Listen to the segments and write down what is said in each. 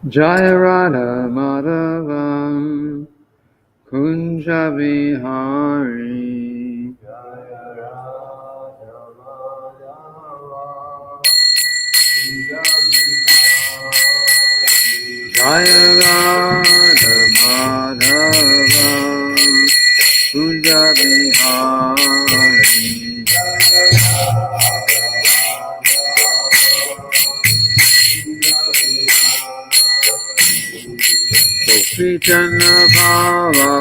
Jaya Radha Madhavam Kunja Vihari Jaya Radha Madhavam Kunja Vihari Gopichana Bhava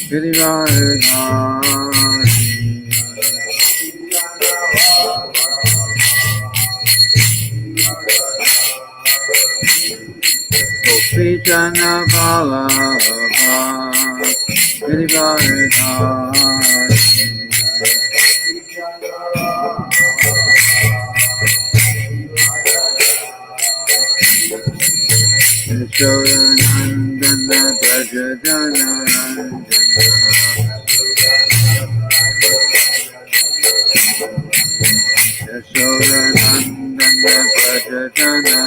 Girivardhari Gopichana Bhava Girivardhari Yashodanandana Brajadana Yashodanandana Brajadana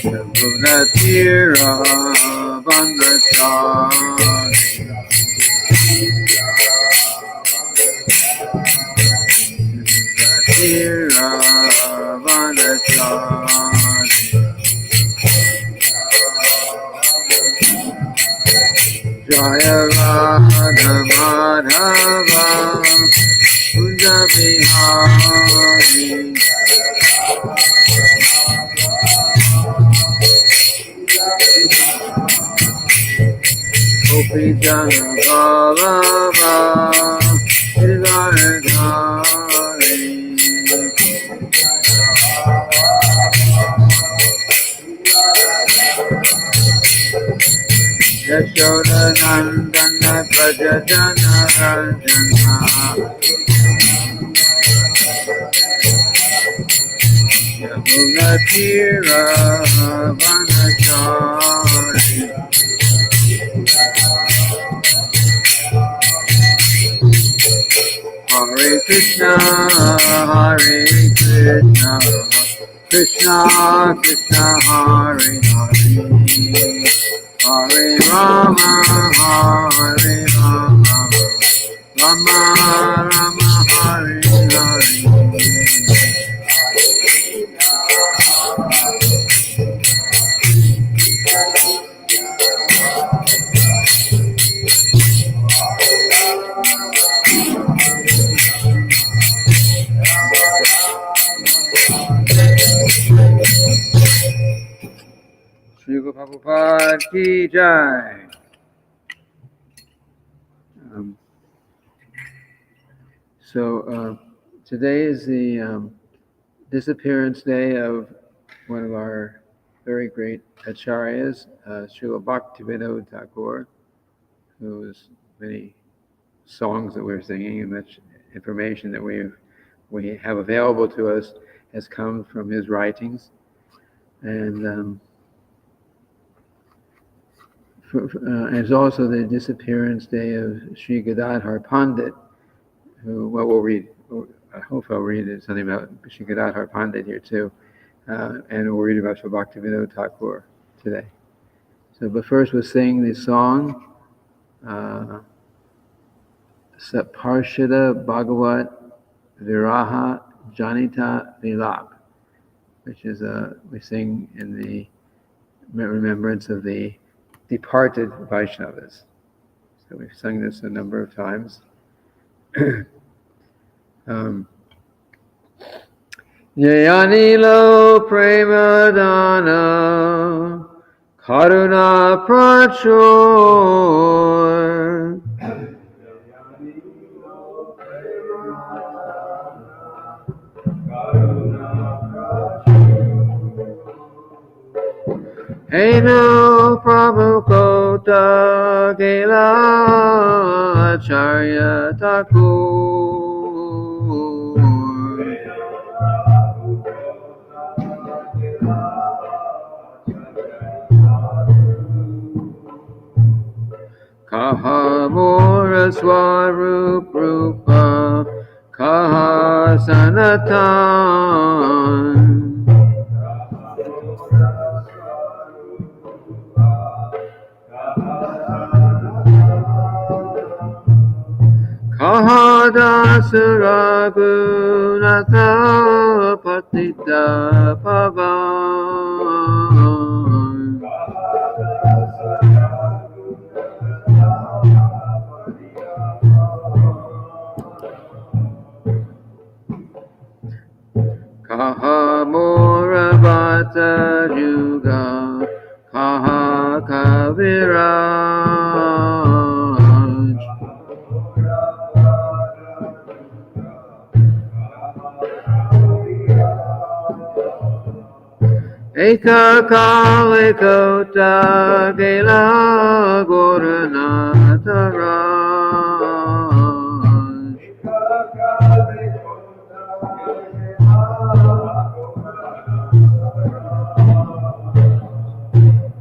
Yamuna Tira Vandachari Tira Vandachari Jaya Radha Madhava Kunja Vihari Gopichana Bhava Girivardhari Yashodanandana Brajadana Rajana Yamuna Tira Vanachari Hare Krishna, Hare Krishna, Krishna Krishna, Hare Hare, Hare Rama, Hare Rama, Rama Rama, Hare Hare. Srila Prabhupada ki jai. Today is the disappearance day of one of our very great acharyas, Srila Bhaktivinode Thakur, whose many songs that we're singing and much information that we have available to us has come from his writings. And it's also the disappearance day of Sri Gadhadhara Pandit, who, well, we'll read, I hope I'll read something about Sri Gadhadhara Pandit here too, and we'll read about Srila Bhaktivinode Thakur today. But first we'll sing the song, Parshada Bhagavat Viraha Janita Vilap, which is, we sing in the remembrance of the departed Vaishnavas. So we've sung this a number of times. Jayanilo Premadana Karuna Prachur Eno Prabhukota Gela Acharya Thakur Kaha Mora Swarup Rupa Kaha sanatan. Kahadasa Raghunatha Patita Pavan. Kaha Moravata Juga Kaha Kaviraj. Eka Kale Kota Gela Goranatha Raj.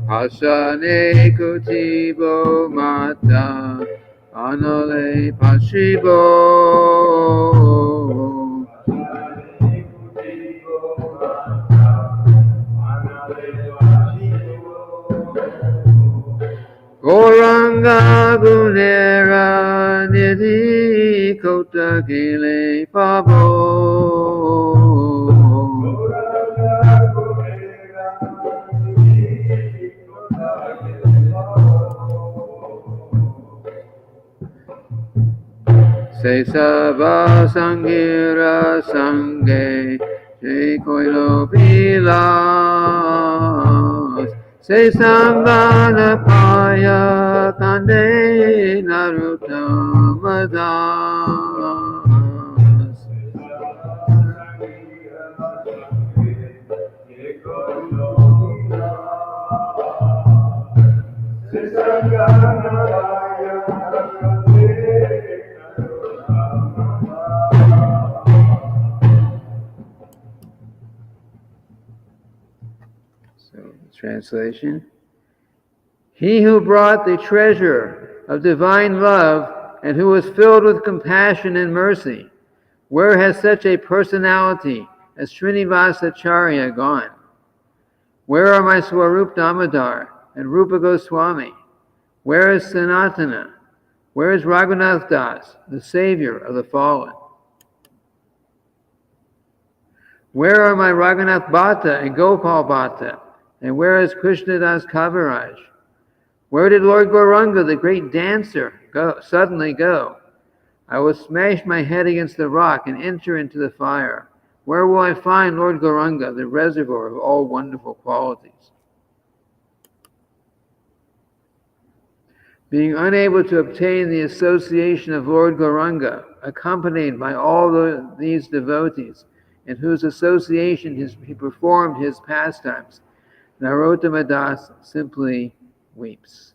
Pasane Kutibo Mata Anale Pashibo. Goranga Gunera Nidhi Kota Gile Pabo. Se Sava Sangira Sange Se Koilo Pilas. Se Sambana Paya Kande Naruttamadas. So, translation. He who brought the treasure of divine love and who was filled with compassion and mercy, where has such a personality as Srinivasacharya gone? Where are my Swarup Damodar and Rupa Goswami? Where is Sanatana? Where is Raghunath Das, the savior of the fallen? Where are my Raghunath Bhatta and Gopal Bhatta? And where is Krishnadas Kaviraj? Where did Lord Gauranga, the great dancer, suddenly go? I will smash my head against the rock and enter into the fire. Where will I find Lord Gauranga, the reservoir of all wonderful qualities? Being unable to obtain the association of Lord Gauranga, accompanied by all these devotees, in whose association he performed his pastimes, Narottama Das simply weeps.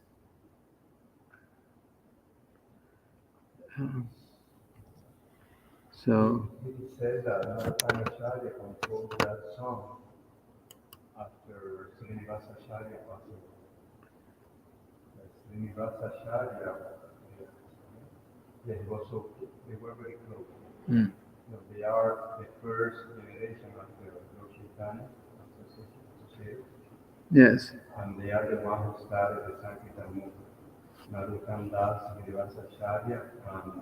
So it says that Narottamacharya composed that song after Srinivasacharya passed away. Srinivasacharya, he was so they were very close. They are the first generation after Lord Chaitanya associated. Yes. And they are the one who started the Sankirtan movement. Narottam Das, Srinivasacharya, and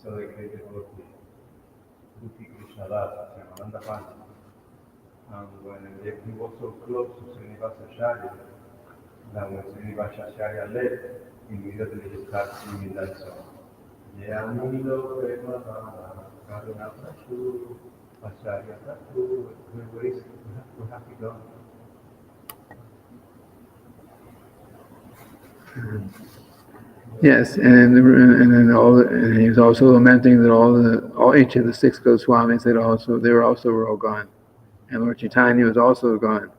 so the great devotee, Rupi Krishnadas, Ramananda Pancha. And when he was so close to Srinivasacharya, that when Srinivasacharya left, immediately he started singing that song. Yamilo Premavana, Karuna Thakur, Acharya Thakur, where have you gone? Yes, and then he was also lamenting that each of the 6 Goswamis they were all gone, and Lord Chaitanya was also gone.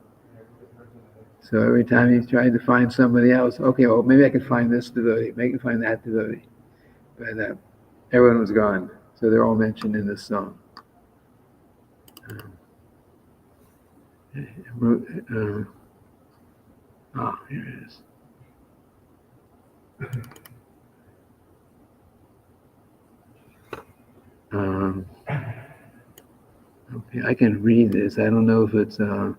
So every time he tried to find somebody else, okay, well maybe I could find this devotee, maybe I can find that devotee, but everyone was gone. So they're all mentioned in this song. Here it is. I can read this. I don't know if it's how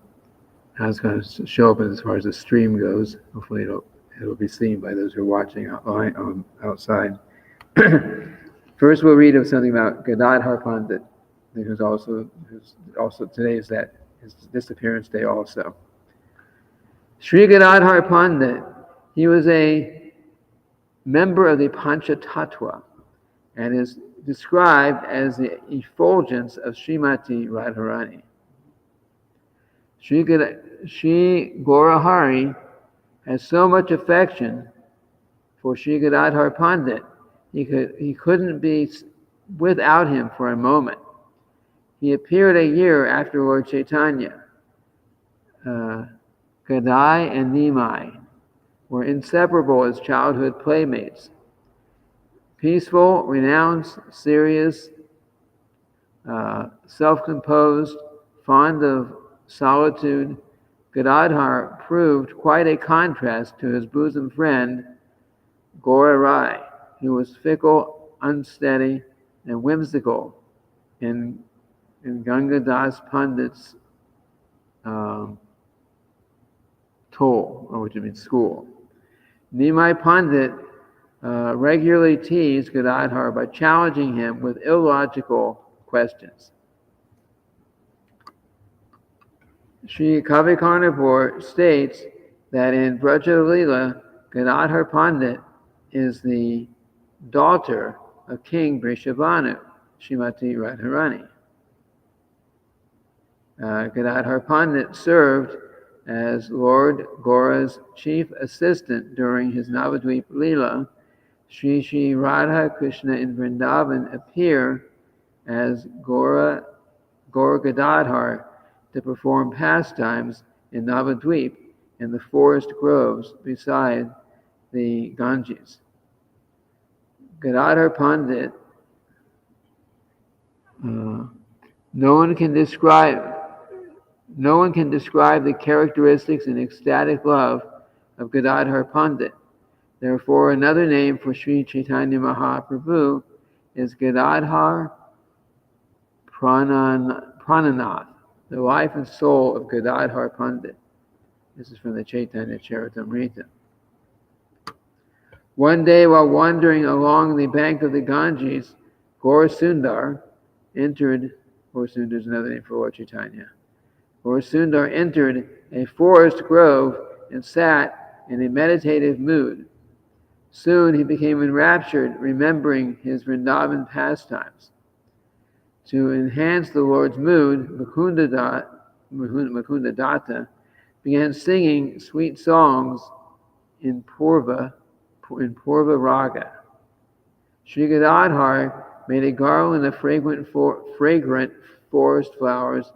it's going to show up as far as the stream goes. Hopefully it'll be seen by those who are watching outside. First, we'll read of something about Gadhadhara Pandit, who's also today is his disappearance day also. Sri Gadhadhara Pandit, he was a member of the Pancha Tattva and is described as the effulgence of Srimati Radharani. Sri Gaurahari has so much affection for Sri Gadhadhara Pandit, he couldn't be without him for a moment. He appeared a year after Lord Chaitanya. Gadai and Nimai were inseparable as childhood playmates. Peaceful, renounced, serious, self-composed, fond of solitude, Gadadhar proved quite a contrast to his bosom friend, Gora Rai, who was fickle, unsteady, and whimsical in Gangadas Pandit's toll, or which means school. Nimai Pandit regularly teased Gadadhar by challenging him with illogical questions. Sri Kavi Karnapur states that in Braja Leela, Gadadhar Pandit is the daughter of King Vrishabhanu, Srimati Radharani. Gadadhar Pandit served as Lord Gora's chief assistant during his Navadvip Leela. Sri Radha Krishna in Vrindavan appear as Gaura Gadadhar to perform pastimes in Navadvip in the forest groves beside the Ganges. Gadadhar Pandit, no one can describe the characteristics and ecstatic love of Gadadhar Pandit. Therefore, another name for Sri Chaitanya Mahaprabhu is Gadadhar Prananath, the life and soul of Gadadhar Pandit. This is from the Chaitanya Charitamrita. One day, while wandering along the bank of the Ganges, Gaurasundar entered. Gaurasundar is another name for Lord Chaitanya. Gaurasundar entered a forest grove and sat in a meditative mood. Soon he became enraptured, remembering his Vrindavan pastimes. To enhance the Lord's mood, Mukunda Datta began singing sweet songs in Purva Raga. Sri Gadadhar made a garland of fragrant forest flowers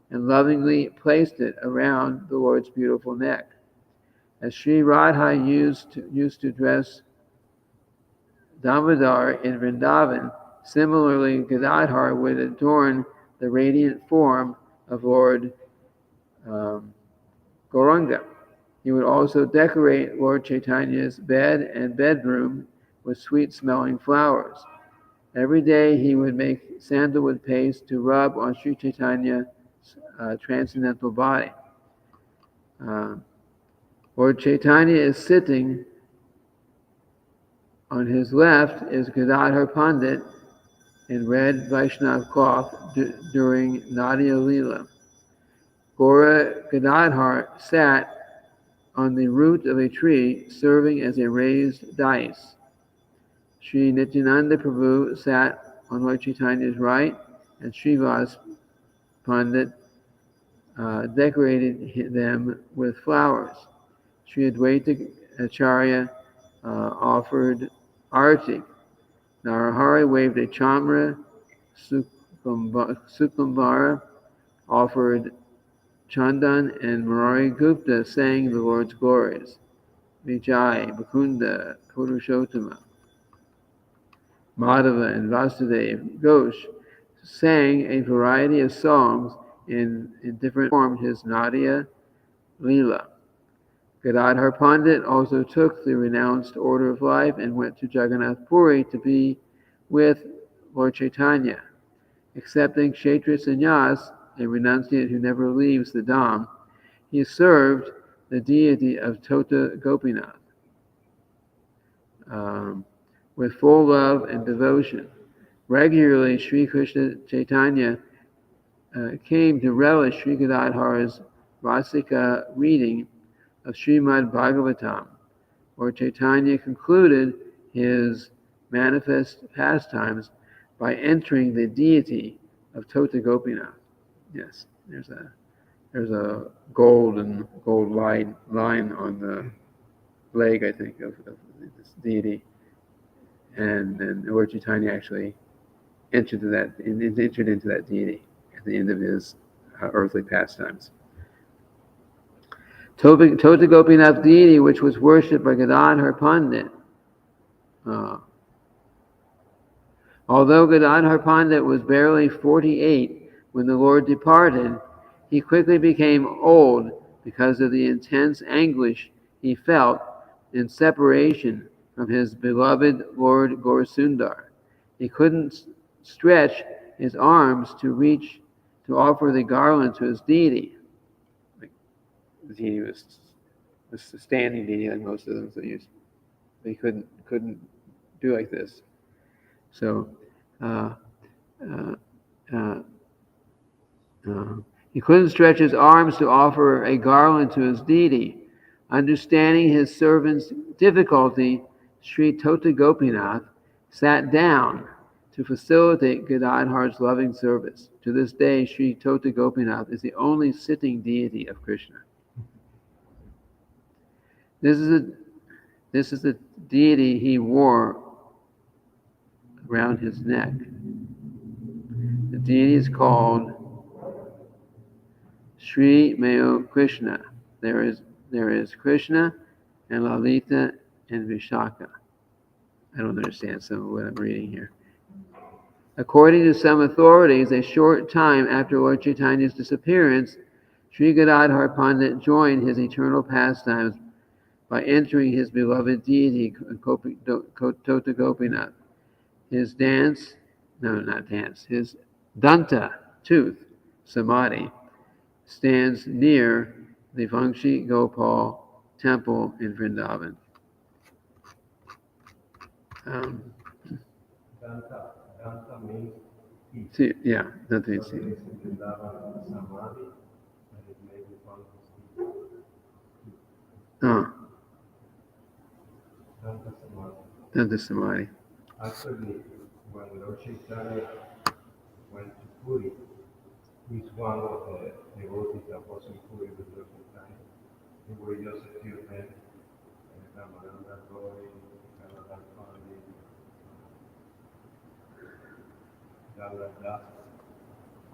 and lovingly placed it around the Lord's beautiful neck. As Sri Radha used to dress Damodar in Vrindavan, similarly Gadadhar would adorn the radiant form of Lord Gauranga. He would also decorate Lord Chaitanya's bed and bedroom with sweet-smelling flowers. Every day he would make sandalwood paste to rub on Sri Chaitanya's transcendental body. Lord Chaitanya is sitting. On his left is Gadadhar Pandit in red Vaishnav cloth during Nadia Leela. Gaura Gadadhar sat on the root of a tree serving as a raised dais. Sri Nityananda Prabhu sat on Lord Chaitanya's right, and Srivas Pandit decorated them with flowers. Sri Advaita Acharya offered arati. Narahari waved a chamra. Sukumbara offered chandan, and Murari Gupta sang the Lord's glories. Vijay, Mukunda, Purushottama. Madhava and Vasudev Ghosh sang a variety of songs in different forms his Nadia Leela. Gadadhar Pandit also took the renounced order of life and went to Jagannath Puri to be with Lord Chaitanya. Accepting Kshetra Sannyas, a renunciate who never leaves the Dham, he served the deity of Tota Gopinath with full love and devotion. Regularly, Sri Krishna Chaitanya came to relish Sri Gadadhara's Rasika reading of Srimad Bhagavatam, where Chaitanya concluded his manifest pastimes by entering the deity of Tota Gopinath. Yes, there's a gold line on the leg, I think, of this deity, and Lord Chaitanya actually entered into that deity at the end of his earthly pastimes. Tota Gopinath deity, which was worshipped by Gadadhara Pandit. Although Gadadhara Pandit was barely 48 when the Lord departed, he quickly became old because of the intense anguish he felt in separation from his beloved Lord Gaurasundar. He couldn't stretch his arms to offer the garland to his deity. The deity was a standing deity like most of them, so he couldn't do like this. So he couldn't stretch his arms to offer a garland to his deity. Understanding his servant's difficulty, Sri Tota Gopinath sat down to facilitate Gadadhar's loving service. To this day, Sri Tota Gopinath is the only sitting deity of Krishna. This is the deity he wore around his neck. The deity is called Sri Meo Krishna. There is Krishna and Lalita and Vishaka. I don't understand some of what I'm reading here. According to some authorities, a short time after Lord Chaitanya's disappearance, Sri Gadadhar Pandit joined his eternal pastimes by entering his beloved deity, Tota Gopinath. His his danta, tooth, samadhi, stands near the Vangshi Gopal temple in Vrindavan. Danta means teeth. See, yeah, that means So there is in Vrindavan Samadhi, and it made with one of his teeth. oh, Danta Samadhi. danta samadhi. Actually, when Lord Chaitanya went to Puri, he's one of the devotees that was in Puri with Lord Chaitanya. There were just a few men, Ramananda Roy, Gadadhara Pandit, Gadhadhara,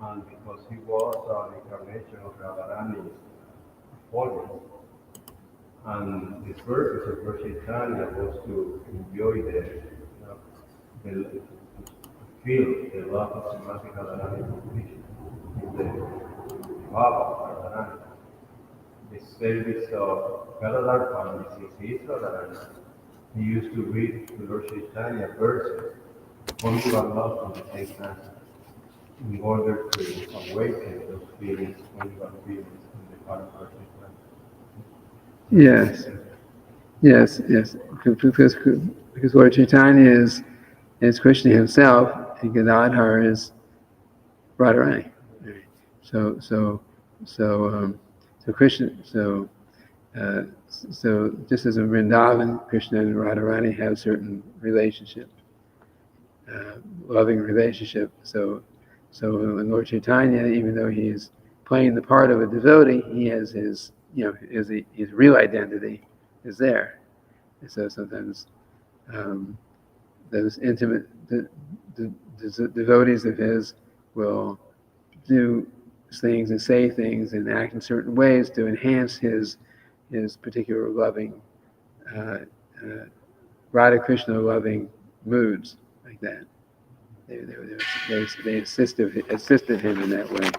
and because he was an incarnation of Radharani's holiness, and the purpose of Lord Chaitanya was to enjoy to feel the love of Srimati Radharani completion in the Baba of Radharani. The service of Gadhadhara Pandit, since he is Radharani, he used to read to Lord Chaitanya verses only about love from the same time in order to awaken those feelings, only about feelings in the heart of Lord Chaitanya. Yes. Because Lord Chaitanya is Krishna himself, and Gadadhar is Radharani. So Krishna. So just as in Vrindavan, Krishna and Radharani have a certain relationship, loving relationship. So in Lord Chaitanya, even though he's playing the part of a devotee, he has his real identity is there. And so sometimes those intimate devotees of his will do things and say things and act in certain ways to enhance his particular loving Radha Krishna loving moods like that. They assisted him in that way.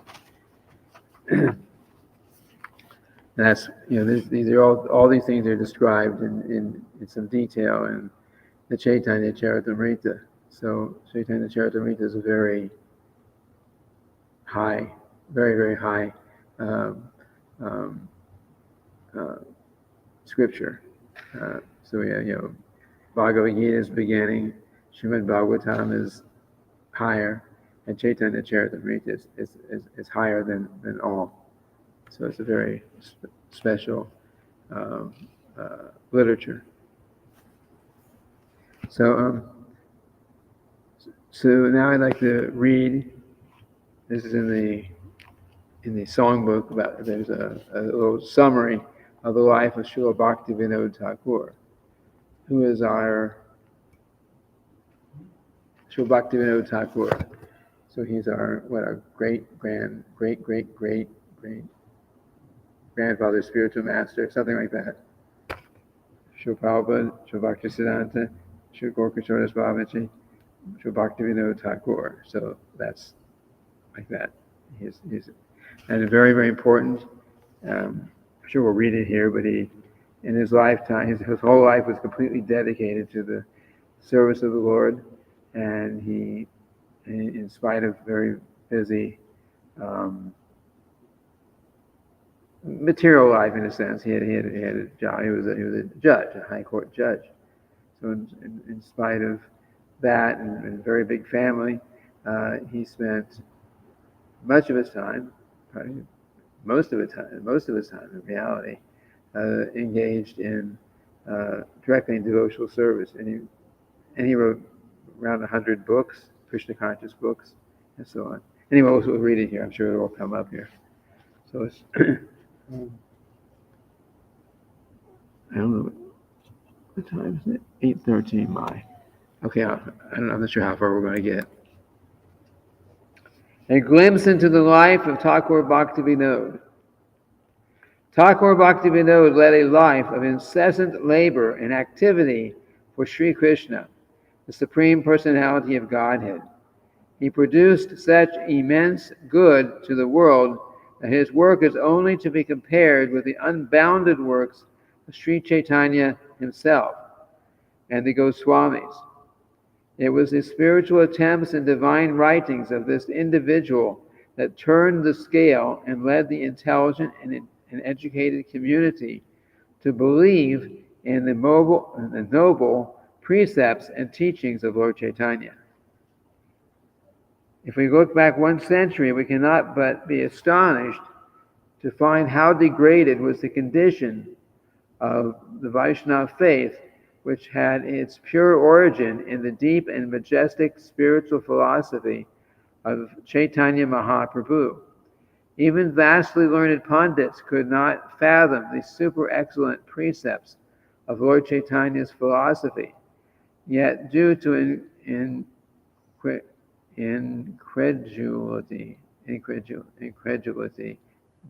That's these are all these things are described in some detail in the Chaitanya Charitamrita. So Chaitanya Charitamrita is a very high very, very high um, uh, scripture. So we have, Bhagavad Gita is beginning, Srimad Bhagavatam is higher, and Chaitanya Charitamrita is higher than all. So it's a very special literature. So now I'd like to read. This is in the songbook. There's a little summary of the life of Srila Bhaktivinode Thakur, who is our Srila Bhaktivinode Thakur. So he's our great grandfather, spiritual master, something like that. Srila Prabhupada, Srila Bhaktisiddhanta, Srila Gorkishora Swamiji, Srila Bhaktivinode Thakur. So that's like that. He's and very, very important. I'm sure we'll read it here, but he, in his lifetime, his whole life was completely dedicated to the service of the Lord, and he, in spite of very busy material life, in a sense, he had a job. He was a judge, a high court judge. So in spite of that and a very big family, he spent much of his time, probably most of his time in reality, engaged in directly in devotional service. And he wrote around 100 books, Krishna conscious books, and so on. Anyway, we'll read it here. I'm sure it'll all come up here. So it's I don't know what time is it? 8:13 by. Okay, I'm not sure how far we're going to get. A glimpse into the life of Thakur Bhaktivinode. Thakur Bhaktivinode led a life of incessant labor and activity for Sri Krishna, the Supreme Personality of Godhead. He produced such immense good to the world that his work is only to be compared with the unbounded works of Sri Chaitanya himself and the Goswamis. It was the spiritual attempts and divine writings of this individual that turned the scale and led the intelligent and educated community to believe in the noble precepts and teachings of Lord Chaitanya. If we look back 1 century, we cannot but be astonished to find how degraded was the condition of the Vaishnava faith, which had its pure origin in the deep and majestic spiritual philosophy of Chaitanya Mahaprabhu. Even vastly learned Pandits could not fathom the super excellent precepts of Lord Chaitanya's philosophy. Yet, due to incredulity,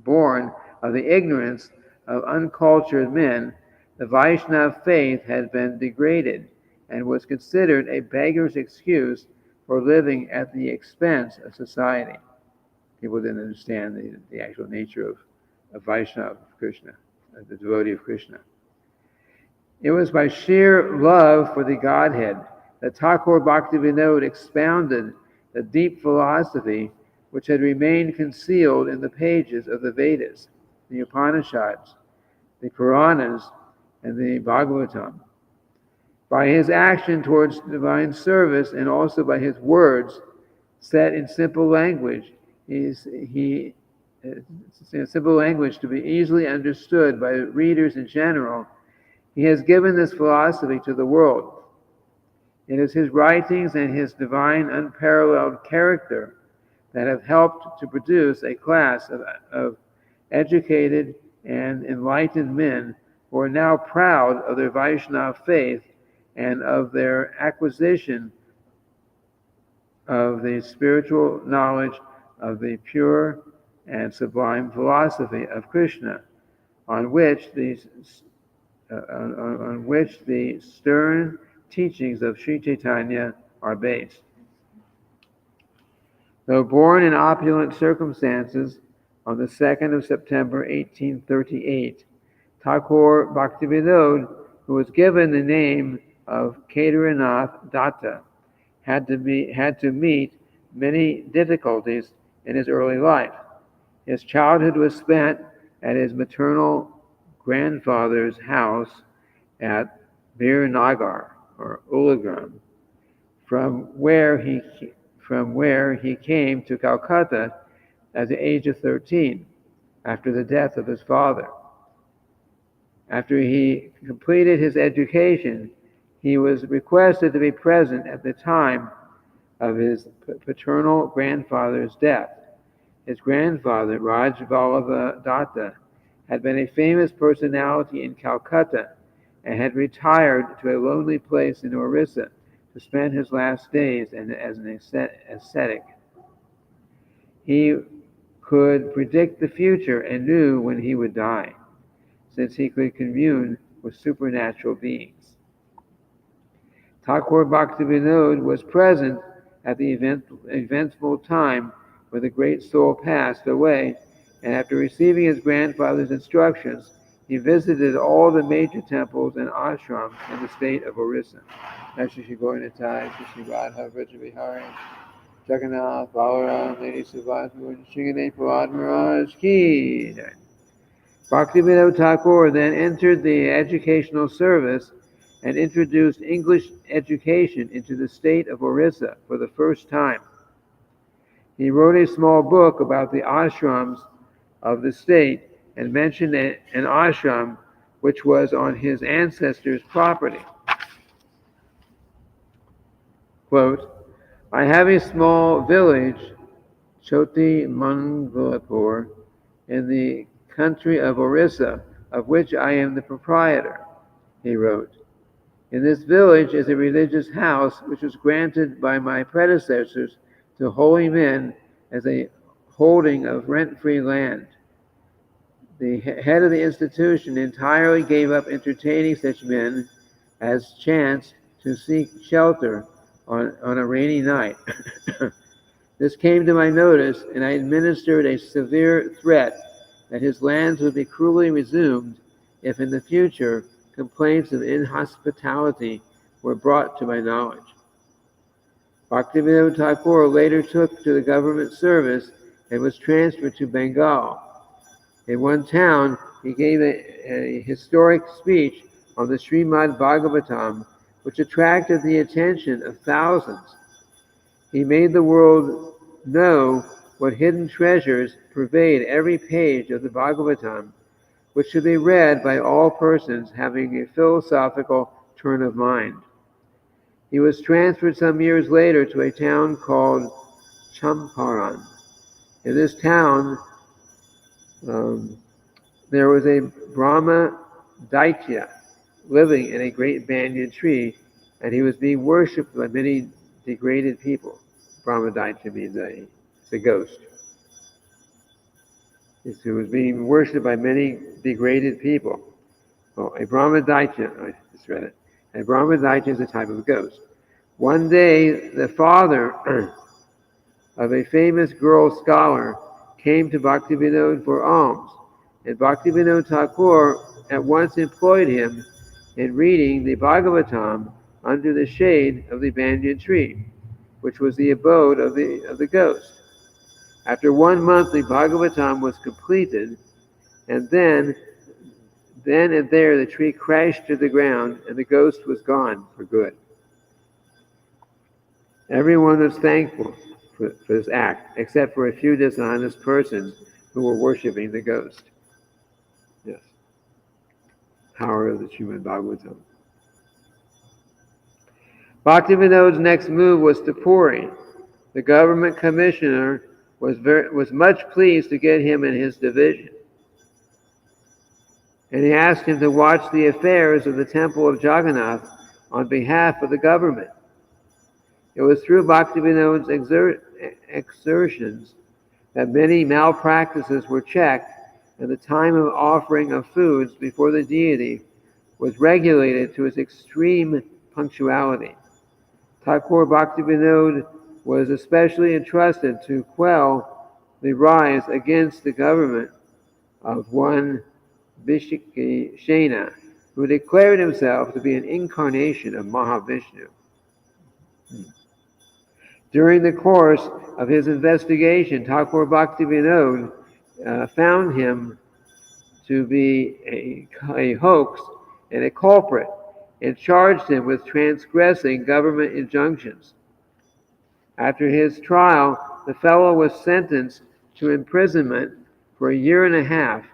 born of the ignorance of uncultured men, the Vaishnava faith had been degraded and was considered a beggar's excuse for living at the expense of society. People didn't understand the actual nature of Vaishnava, of Krishna, of the devotee of Krishna. It was by sheer love for the Godhead that Thakur Bhaktivinode expounded the deep philosophy which had remained concealed in the pages of the Vedas, the Upanishads, the Puranas, and the Bhagavatam. By his action towards divine service and also by his words set in simple language, simple language to be easily understood by readers in general, he has given this philosophy to the world. It is his writings and his divine unparalleled character that have helped to produce a class of educated and enlightened men who are now proud of their Vaishnava faith and of their acquisition of the spiritual knowledge of the pure and sublime philosophy of Krishna, on which the stern teachings of Sri Chaitanya are based. Though born in opulent circumstances on the 2nd of September 1838, Thakur Bhaktivinode, who was given the name of Kedarnath Datta, had to meet many difficulties in his early life. His childhood was spent at his maternal grandfather's house at Birnagar, or Uligram, from where he came to Calcutta at the age of 13, after the death of his father. After he completed his education, he was requested to be present at the time of his paternal grandfather's death. His grandfather, Raj Vallabha Datta, had been a famous personality in Calcutta and had retired to a lonely place in Orissa to spend his last days as an ascetic. He could predict the future and knew when he would die, since he could commune with supernatural beings. Thakur Bhaktivinode was present at the eventful time where the great soul passed away, and after receiving his grandfather's instructions, he visited all the major temples and ashrams in the state of Orissa. Shri Gaura-Nitai, Shri Radha Vrajavihari, Jagannath, Balaram, Lady Subhadra, and Shri Maharaj Ki Jai. Bhaktivinode Thakur then entered the educational service and introduced English education into the state of Orissa for the first time. He wrote a small book about the ashrams of the state and mentioned an ashram which was on his ancestors' property. Quote, I have a small village, Choti Mangalapur, in the country of Orissa, of which I am the proprietor, he wrote. In this village is a religious house which was granted by my predecessors to holy men as a holding of rent-free land. The head of the institution entirely gave up entertaining such men as chanced to seek shelter on a rainy night. This came to my notice, and I administered a severe threat that his lands would be cruelly resumed if in the future complaints of inhospitality were brought to my knowledge. Bhaktivinode Thakur later took to the government service and was transferred to Bengal. In one town, he gave a historic speech on the Srimad Bhagavatam, which attracted the attention of thousands. He made the world know what hidden treasures pervade every page of the Bhagavatam, which should be read by all persons having a philosophical turn of mind. He was transferred some years later to a town called Champaran. In this town, there was a Brahma Daitya living in a great banyan tree, and he was being worshipped by many degraded people. Brahma Daitya means it's a ghost. He was being worshipped by many degraded people. Well, a Brahma Daitya, I just read it. A Brahma Daitya is a type of ghost. One day, the father of a famous girl scholar came to Bhaktivinode for alms, and Bhaktivinode Thakur at once employed him in reading the Bhagavatam under the shade of the banyan tree, which was the abode of the ghost. After 1 month, the Bhagavatam was completed, and then and there the tree crashed to the ground, and the ghost was gone for good. Everyone was thankful for this act, except for a few dishonest persons who were worshiping the ghost. Yes. Power of the Srimad Bhagavatam. Bhaktivinode's next move was to Puri. The government commissioner was much pleased to get him in his division, and he asked him to watch the affairs of the temple of Jagannath on behalf of the government. It was through Bhaktivinode's exertions that many malpractices were checked, and the time of offering of foods before the deity was regulated to its extreme punctuality. Thakur Bhaktivinode was especially entrusted to quell the rise against the government of one Vishikshena, who declared himself to be an incarnation of Mahavishnu. During the course of his investigation, Thakur Bhaktivinode found him to be a hoax and a culprit, and charged him with transgressing government injunctions. After his trial, the fellow was sentenced to imprisonment for 1.5 years,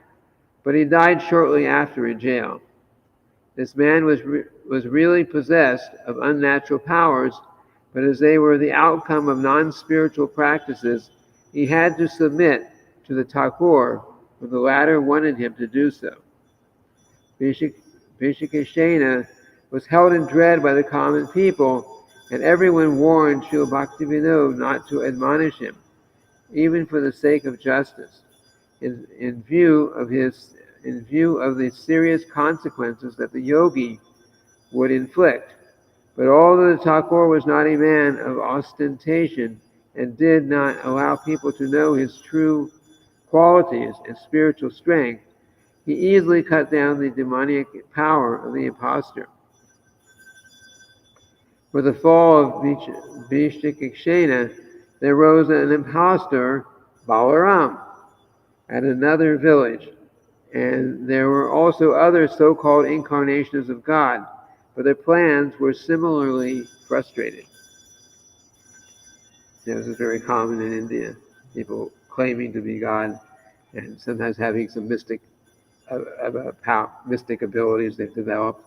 but he died shortly after in jail. This man was really possessed of unnatural powers, but as they were the outcome of non-spiritual practices, he had to submit to the Thakur, for the latter wanted him to do so. Vishikeshana was held in dread by the common people, and everyone warned Srila Bhaktivinoda not to admonish him, even for the sake of justice, in view of the serious consequences that the yogi would inflict. But although the Thakur was not a man of ostentation and did not allow people to know his true qualities and spiritual strength, he easily cut down the demoniac power of the impostor. With the fall of Vishikeshana, there rose an impostor, Balaram, at another village, and there were also other so-called incarnations of God, but their plans were similarly frustrated. This is very common in India, people claiming to be God and sometimes having some mystic abilities they've developed,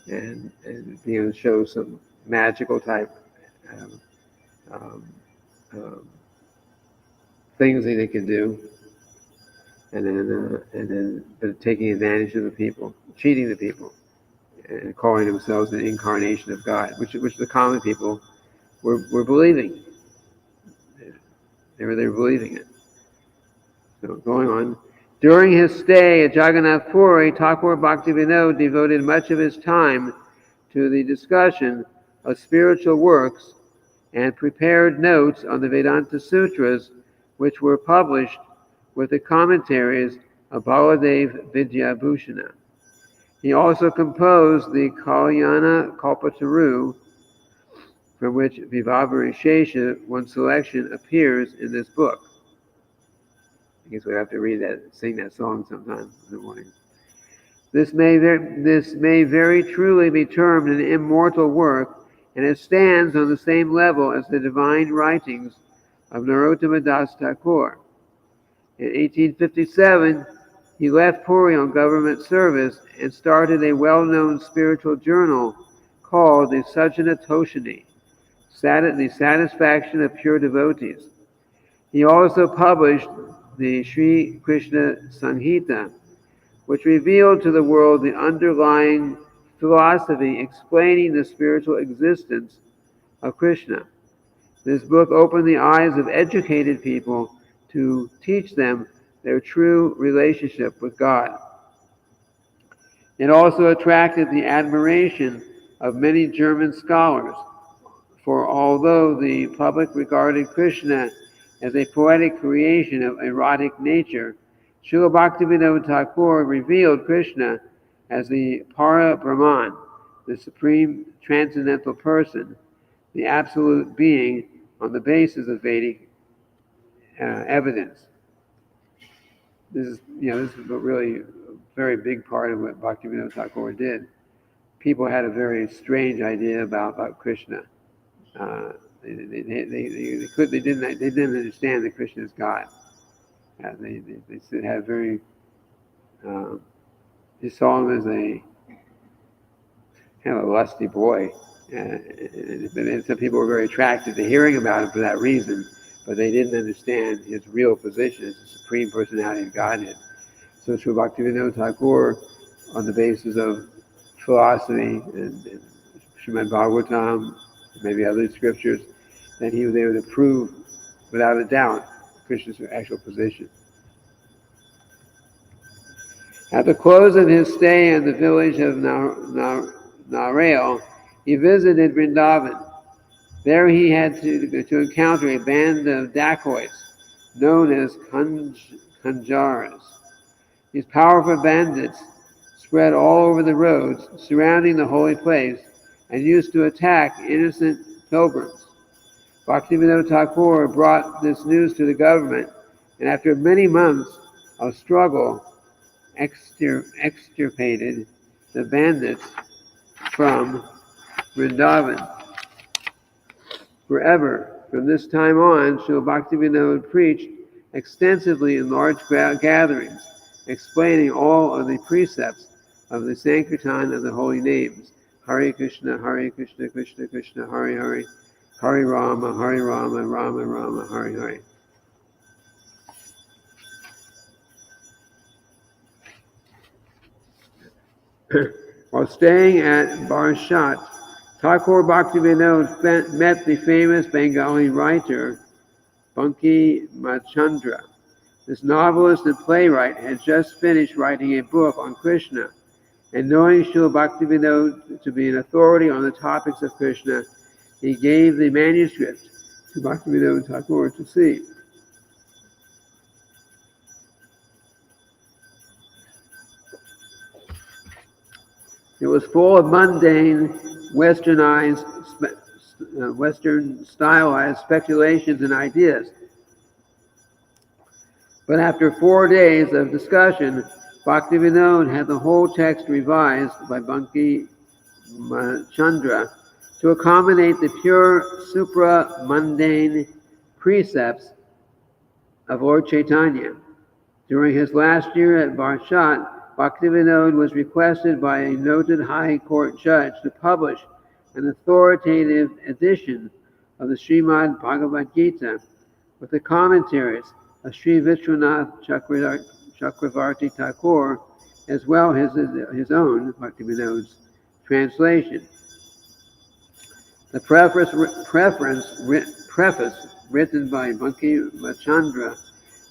and being able to show some magical type things that they can do, and then but taking advantage of the people, cheating the people, and calling themselves an incarnation of God, which the common people were believing. They were believing it. So going on. During his stay at Jagannath Puri, Thakur Bhaktivinoda devoted much of his time to the discussion of spiritual works and prepared notes on the Vedanta Sutras, which were published with the commentaries of Baladev Vidyabhushana. He also composed the Kalyana Kalpataru, from which Vibhavarishesha, one selection, appears in this book. I guess we have to sing that song sometime in the morning. This may very truly be termed an immortal work, and it stands on the same level as the divine writings of Narottama Das Thakur. In 1857, he left Puri on government service and started a well-known spiritual journal called the Sajjana Toshini, the satisfaction of pure devotees. He also published the Sri Krishna Samhita, which revealed to the world the underlying philosophy explaining the spiritual existence of Krishna. This book opened the eyes of educated people to teach them their true relationship with God. It also attracted the admiration of many German scholars, for although the public regarded Krishna as a poetic creation of erotic nature, Srila Bhaktivinode Thakur revealed Krishna as the Para Brahman, the supreme transcendental person, the absolute being, on the basis of Vedic evidence. This is really a very big part of what Bhaktivinode Thakur did. People had a very strange idea about Krishna. They didn't understand that Krishna is God. They had very. They saw him as a kind of a lusty boy, and some people were very attracted to hearing about him for that reason. But they didn't understand his real position as the Supreme Personality of Godhead. So Srila Bhaktivinode Thakur, on the basis of philosophy and Srimad Bhagavatam, maybe other scriptures, that he was able to prove without a doubt Krishna's actual position. At the close of his stay in the village of Narail, he visited Vrindavan. There he had to encounter a band of dacoits known as Kanjaras. These powerful bandits spread all over the roads surrounding the holy place and used to attack innocent pilgrims. Bhaktivinode Thakur brought this news to the government, and after many months, of struggle extirpated the bandits from Vrindavan forever. From this time on, Srila Bhaktivinode preached extensively in large gatherings, explaining all of the precepts of the Sankirtan of the holy names. Hare Krishna, Krishna Krishna, Hare Hare, Hare Rama, Rama Rama, Hare Hare. While staying at Barshat, Thakur Bhaktivinode met the famous Bengali writer Banki Machandra. This novelist and playwright had just finished writing a book on Krishna, and knowing Srila Bhaktivinode to be an authority on the topics of Krishna, he gave the manuscript to Bhaktivinode Thakur to see. It was full of mundane, Western stylized speculations and ideas. But after 4 days of discussion, Bhaktivinode had the whole text revised by Banki Machandra to accommodate the pure supra-mundane precepts of Lord Chaitanya. During his last year at Barshat, Bhaktivinode was requested by a noted high court judge to publish an authoritative edition of the Srimad Bhagavad Gita with the commentaries of Sri Vishwanath Chakravarti Thakur, as well as his own, Bhaktivinode's, translation. The preface written by Banki Machandra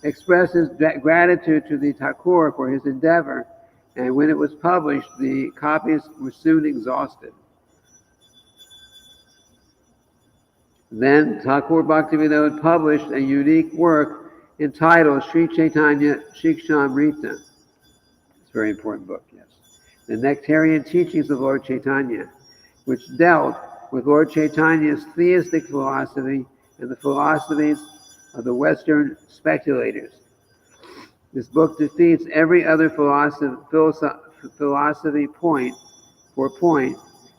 expresses gratitude to the Thakur for his endeavor, and when it was published, the copies were soon exhausted. Then Thakur Bhaktivinode published a unique work entitled Sri Chaitanya Shikshamrita. It's a very important book, yes. The Nectarian Teachings of Lord Chaitanya, which dealt with Lord Chaitanya's theistic philosophy and the philosophies of the Western speculators. This book defeats every other philosophy point for point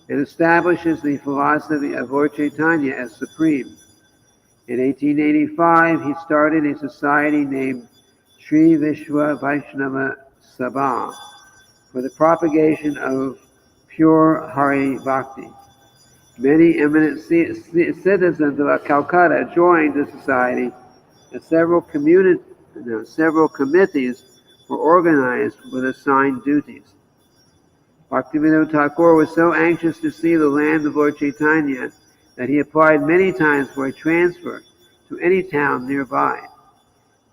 and establishes the philosophy of Lord Chaitanya as supreme. In 1885, he started a society named Sri Vishwa Vaishnava Sabha for the propagation of pure Hari Bhakti. Many eminent citizens of Calcutta joined the society, and several committees were organized with assigned duties. Bhaktivinode Thakur was so anxious to see the land of Lord Chaitanya that he applied many times for a transfer to any town nearby.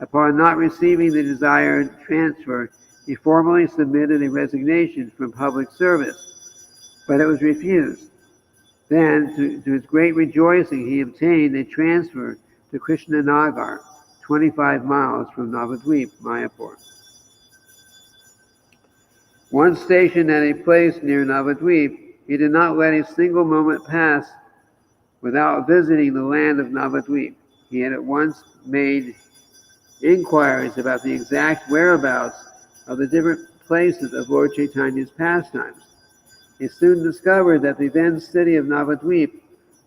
Upon not receiving the desired transfer, he formally submitted a resignation from public service, but it was refused. Then, to his great rejoicing, he obtained a transfer to Krishnanagar, 25 miles from Navadvip, Mayapur. Once stationed at a place near Navadvip, he did not let a single moment pass without visiting the land of Navadvip. He had at once made inquiries about the exact whereabouts of the different places of Lord Chaitanya's pastimes. He soon discovered that the then city of Navadvip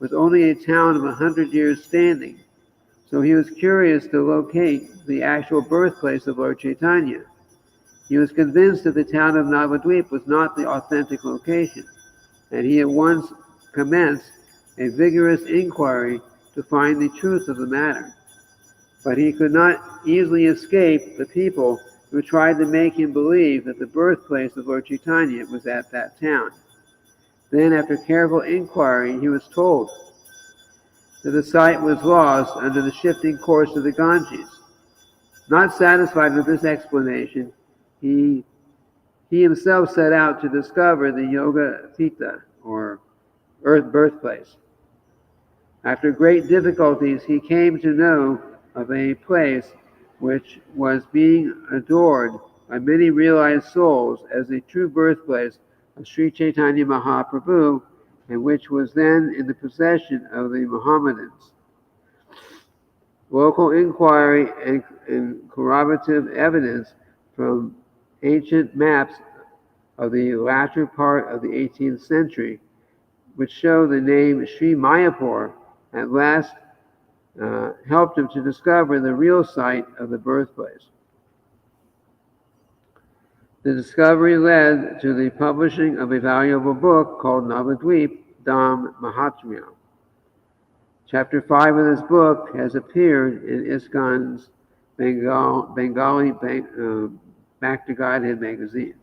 was only a town of 100 years standing, so he was curious to locate the actual birthplace of Lord Chaitanya. He was convinced that the town of Navadvip was not the authentic location, and he at once commenced a vigorous inquiry to find the truth of the matter. But he could not easily escape the people who tried to make him believe that the birthplace of Lord Chaitanya was at that town. Then, after careful inquiry, he was told that the site was lost under the shifting course of the Ganges. Not satisfied with this explanation, he himself set out to discover the Yoga Theta, or earth birthplace. After great difficulties, he came to know of a place which was being adored by many realized souls as the true birthplace of Sri Chaitanya Mahaprabhu, and which was then in the possession of the Mohammedans. Local inquiry and corroborative evidence from ancient maps of the latter part of the 18th century, which show the name Sri Mayapur at last helped him to discover the real site of the birthplace. The discovery led to the publishing of a valuable book called Navadvip Dham Mahatmya. Chapter 5 of this book has appeared in ISKCON's Bengali Back to Godhead magazine.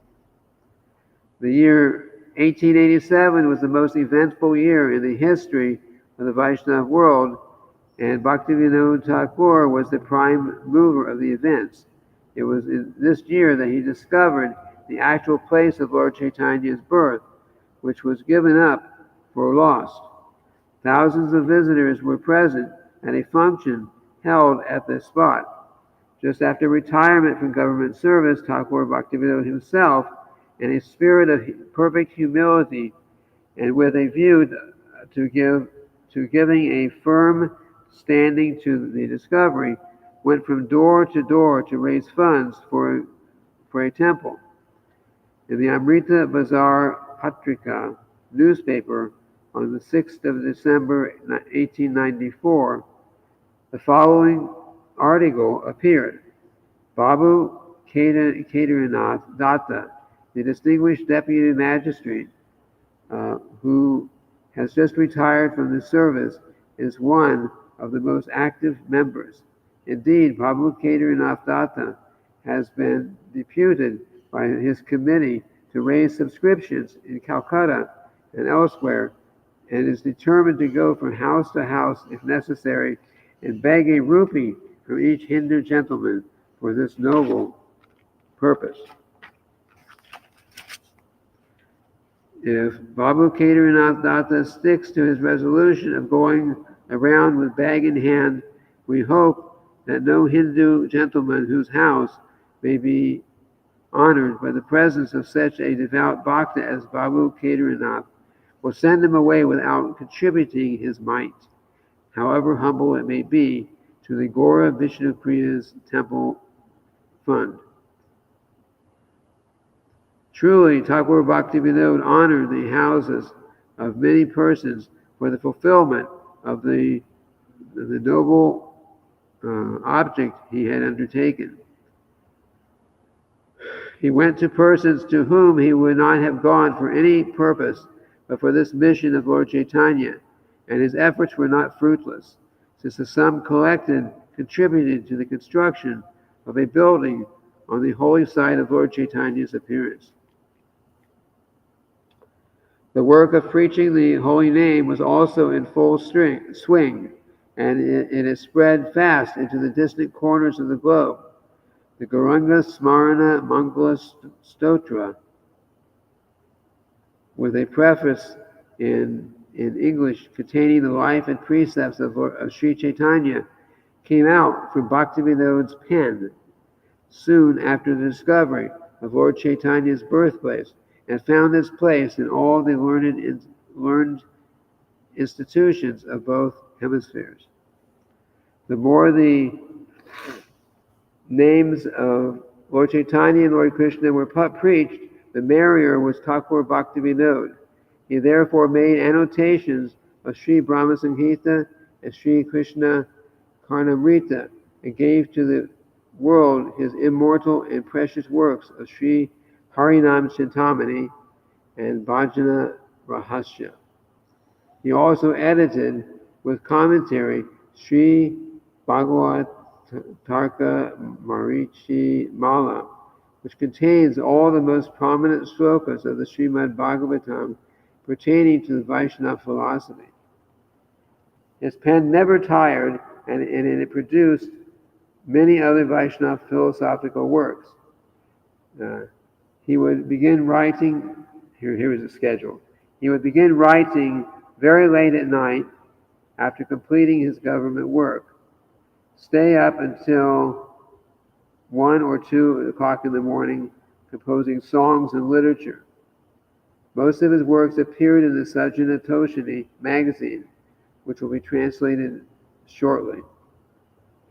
The year 1887 was the most eventful year in the history of the Vaishnava world, and Bhaktivinode Thakur was the prime mover of the events. It was in this year that he discovered the actual place of Lord Chaitanya's birth, which was given up for lost. Thousands of visitors were present at a function held at the spot. Just after retirement from government service, Thakur Bhaktivinode himself, in a spirit of perfect humility and with a view to giving a firm standing to the discovery, went from door to door to raise funds for a temple. In the Amrita Bazar Patrika newspaper on the 6th of December 1894, the following article appeared. Babu Kedarnath Datta, the distinguished deputy magistrate who has just retired from the service, is one of the most active members. Indeed, Babu Kedarnath Datta has been deputed by his committee to raise subscriptions in Calcutta and elsewhere, and is determined to go from house to house if necessary and beg a rupee from each Hindu gentleman for this noble purpose. If Babu Kedarnath Datta sticks to his resolution of going around with bag in hand, we hope that no Hindu gentleman whose house may be honored by the presence of such a devout bhakta as Babu Kedarnath will send him away without contributing his mite, however humble it may be, to the Gaura Vishnupriya's temple fund. Truly, Thakur Bhaktivinode honored the houses of many persons for the fulfillment of the noble object he had undertaken. He went to persons to whom he would not have gone for any purpose but for this mission of Lord Chaitanya, and his efforts were not fruitless, since the sum collected contributed to the construction of a building on the holy site of Lord Chaitanya's appearance. The work of preaching the holy name was also in full swing, and it has spread fast into the distant corners of the globe. The Gauranga Smarana Mangala Stotra, with a preface in English containing the life and precepts of Sri Chaitanya, came out from Bhaktivinode's pen soon after the discovery of Lord Chaitanya's birthplace, and found its place in all the learned institutions of both hemispheres. The more the names of Lord Chaitanya and Lord Krishna were preached, the merrier was Thakur Bhaktivinode. He therefore made annotations of Sri Brahma Samhita and Sri Krishna Karnamrita, and gave to the world his immortal and precious works of Sri Harinam Chintamani and Bhajana Rahasya. He also edited, with commentary, Sri Bhagavat Tarka Marichi Mala, which contains all the most prominent slokas of the Srimad Bhagavatam pertaining to the Vaishnava philosophy. His pen never tired, and it produced many other Vaishnava philosophical works. He would begin writing, here is the schedule. He would begin writing very late at night after completing his government work, stay up until 1 or 2 o'clock in the morning composing songs and literature. Most of his works appeared in the Sajjana Toshini magazine, which will be translated shortly.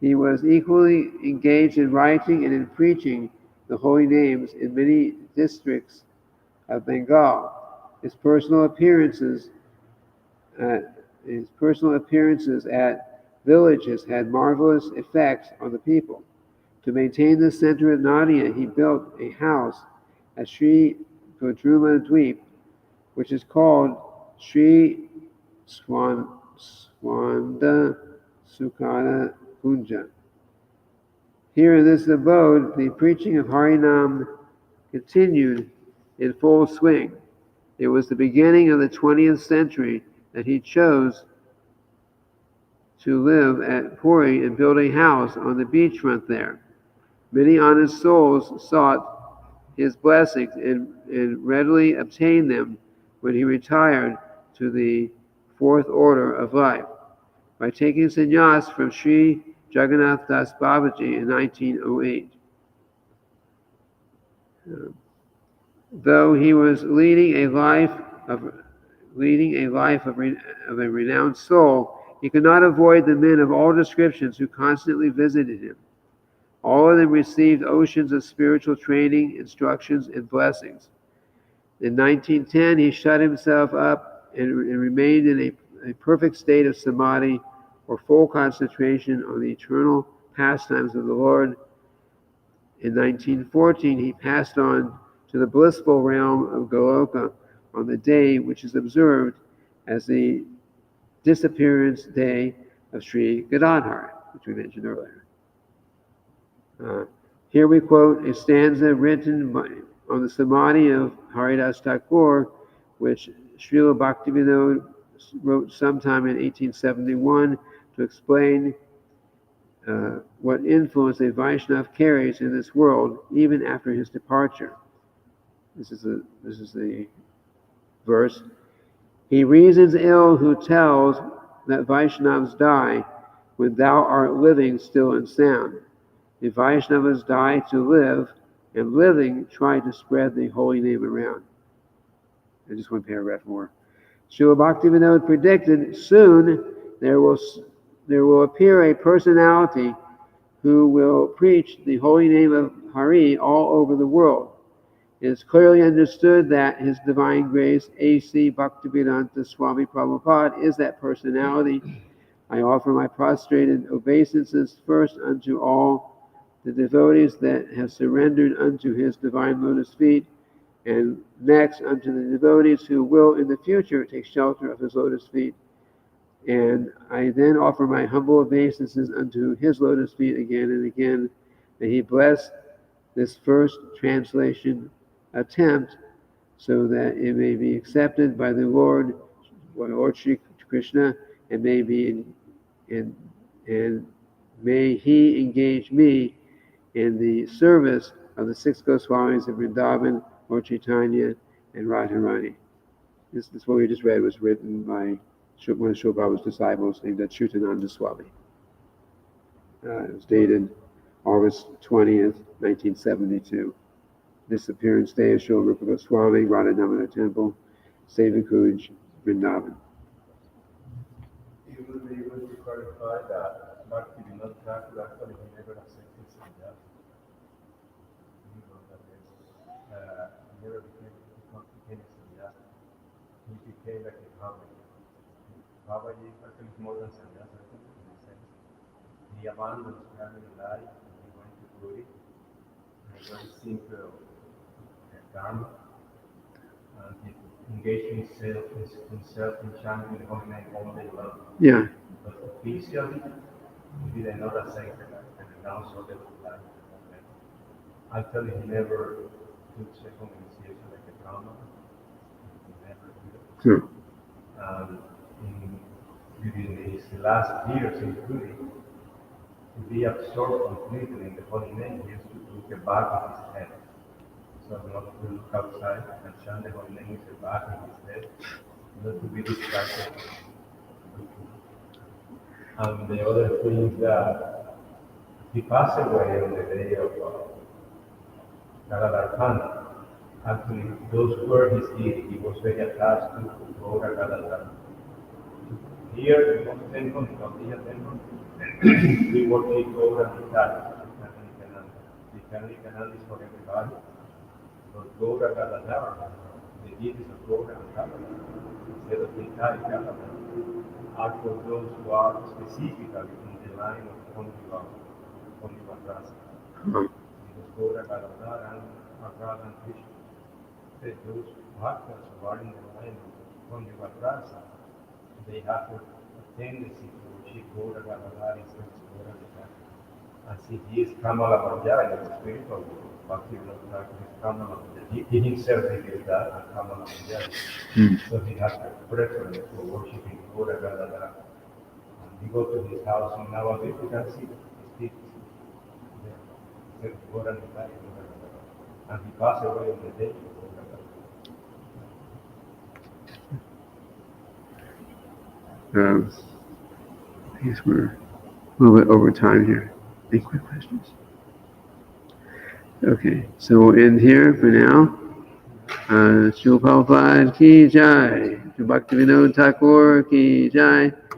He was equally engaged in writing and in preaching the holy names in many districts of Bengal. His personal appearances at villages had marvelous effects on the people. To maintain the center of Nadia, he built a house at Sri Godruma Dweep, which is called Sri Swanda Sukana Kunja. Here in this abode, the preaching of Harinam continued in full swing. It was the beginning of the 20th century that he chose to live at Puri and build a house on the beachfront there. Many honest souls sought his blessings and readily obtained them when he retired to the fourth order of life. By taking sannyas from Sri Jagannath Das Babaji in 1908. Though he was leading a life of a renowned soul, he could not avoid the men of all descriptions who constantly visited him. All of them received oceans of spiritual training, instructions, and blessings. In 1910, he shut himself up and remained in a perfect state of samadhi or full concentration on the eternal pastimes of the Lord. In 1914, he passed on to the blissful realm of Goloka on the day which is observed as the disappearance day of Sri Gadhadhara, which we mentioned earlier. Here we quote a stanza written on the samadhi of Haridas Thakur, which Srila Bhaktivinode wrote sometime in 1871 to explain what influence a Vaishnava carries in this world even after his departure. This is the verse. He reasons ill who tells that Vaishnavas die when thou art living still and sound. The Vaishnavas die to live, and living try to spread the holy name around. And just one paragraph more. Srila Bhaktivinode predicted soon there will appear a personality who will preach the holy name of Hari all over the world. It is clearly understood that His Divine Grace, A.C. Bhaktivedanta Swami Prabhupada, is that personality. I offer my prostrated obeisances first unto all the devotees that have surrendered unto His divine lotus feet, and next unto the devotees who will in the future take shelter of His lotus feet. And I then offer my humble obeisances unto His lotus feet again and again. May He bless this first translation attempt so that it may be accepted by the Lord Shri Krishna, and may be and may He engage me in the service of the six Goswamis of Vrindavan, Lord Chaitanya, and Radharani. This what we just read was written by one of Srila Prabhupada's disciples named Achyutananda Swami. It was dated August 20th, 1972. Disappearance Day of Srila Rupa Goswami, Radha Damodar Temple, Sevakuj, Vrindavan. You will be able to clarify that Bhaktivinode Thakur actually he never accepted sannyas. He never became a sannyas. He became like a Bhavaji. Bhavaji actually is more than sannyas, I think, in a sense. He abandoned his family life and he went to Puri. A very simple dharma. And he engaged himself in chanting the holy name all day long. Yeah. But officially, he did not accept and renounce all the life. Actually, he never took second initiation like a Brahma. He never did. True. During his last years in Puri, to be absorbed completely in the holy name, he used to look a bag of his head. So not to look outside and chant the holy name with a bag in his head, not to be distracted. And the other thing is that he passed away on the day of Gadhadhara. Actually, those were his deeds. He was very attached to Gaura Gadhadhara. Here in the temple, in Gaudiya temple, we worship Gaura Nitaya, canal is for everybody. But Gaura Gadhadhara, the deities of Gaura and Gadhadhara, instead of the entire Gadhadhara, are for those who are specifically in the line of Kondiva Rasa. Because Gaura Gadhadhara are Radha and Krishna. Those bhaktas who are in the line of Kondiva Rasa, they have a tendency to worship Gaura Gadhadhara instead of Gaura Gadhadhara. And since he is Kamala Manjari, the spiritual Bhaktivinode Thakur is Kamala Manjari. He himself is that and Kamala Manjari. So he has a preference for worshipping Gaura Gadhadhara. And you go to his house in Navadvip, you can see his feet there. Gaura Gadhadhara. And he passed away on the day of Gaura Gadhadhara. I guess we're a little bit over time here. Any quick questions? Okay, so we'll end here for now. Srila Prabhupada ki jai. Srila Bhaktivinode Thakur ki jai.